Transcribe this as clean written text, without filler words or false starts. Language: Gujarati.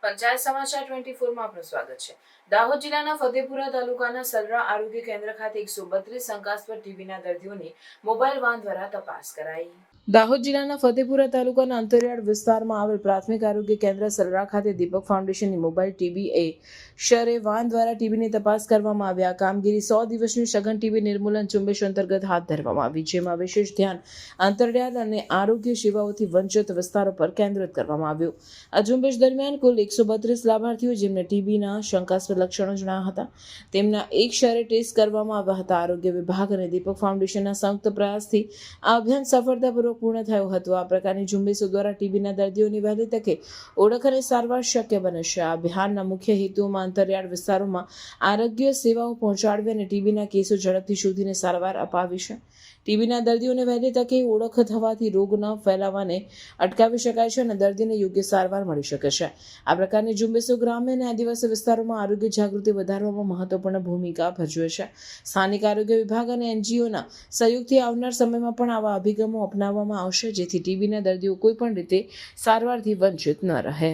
પંચાયત સમાચાર 24માં આપનું સ્વાગત છે। દાહોદ જિલ્લાના ફતેપુરા તાલુકાના સલરા આરોગ્ય કેન્દ્ર ખાતે 132 શંકાસ્પદ ટીબીના દર્દીઓની મોબાઈલ વાન દ્વારા તપાસ કરાઈ। દાહોદ જિલ્લાના ફતેપુરા તાલુકાના અંતરિયાળ વિસ્તારમાં આવેલ પ્રાથમિક આરોગ્ય કેન્દ્ર સલરા ખાતે દીપક ફાઉન્ડેશનની મોબાઈલ ટીબી શરે વાન દ્વારા ટીબીની તપાસ કરવામાં આવી। આ કામગીરી 100 દિવસની સઘન ટીબી નિર્મૂલન ઝુંબેશ અંતર્ગત હાથ ધરવામાં આવી, જેમાં વિશેષ ધ્યાન અંતરિયાળ અને આરોગ્ય સેવાઓથી વંચિત વિસ્તારો પર કેન્દ્રિત કરવામાં આવ્યું। આ ઝુંબેશ દરમિયાન કુલ 132 લાભાર્થીઓ જેમને ટીબીના શંકાસ્પદ લક્ષણો જણાયા હતા, તેમના એક શરે ટેસ્ટ કરવામાં આવ્યા હતા। આરોગ્ય વિભાગ અને દીપક ફાઉન્ડેશનના સંયુક્ત પ્રયાસથી આ અભિયાન સફળતાપૂર્વક પૂર્ણ થયું હતું। આ પ્રકારની ઝુંબેશો દ્વારા ટીબીના દર્દીઓની વહેલી તકે ઓળખ અને સારવાર શક્ય બને છે। આ અભિયાનના મુખ્ય હેતુઓમાં અંતરિયાળ વિસ્તારોમાં આરોગ્ય સેવાઓ પહોંચાડવી અને ટીબીના કેસો ઝડપથી શોધીને સારવાર અપાવવી છે। ટીબીના દર્દીઓને વહેલી તકે ઓળખ થવાથી રોગ ન ફેલાવાને અટકાવી શકાય છે અને દર્દીને યોગ્ય સારવાર મળી શકે છે। આ પ્રકારની ઝુંબેશો ગ્રામ્ય અને આદિવાસી વિસ્તારોમાં આરોગ્ય જાગૃતિ વધારવામાં મહત્વપૂર્ણ ભૂમિકા ભજવે છે। સ્થાનિક આરોગ્ય વિભાગ અને એનજીઓના સહયોગથી આવનાર સમયમાં પણ આવા અભિગમો અપનાવવામાં આવશે, જેથી ટીબીના દર્દીઓ કોઈ પણ રીતે સારવારથી વંચિત ન રહે।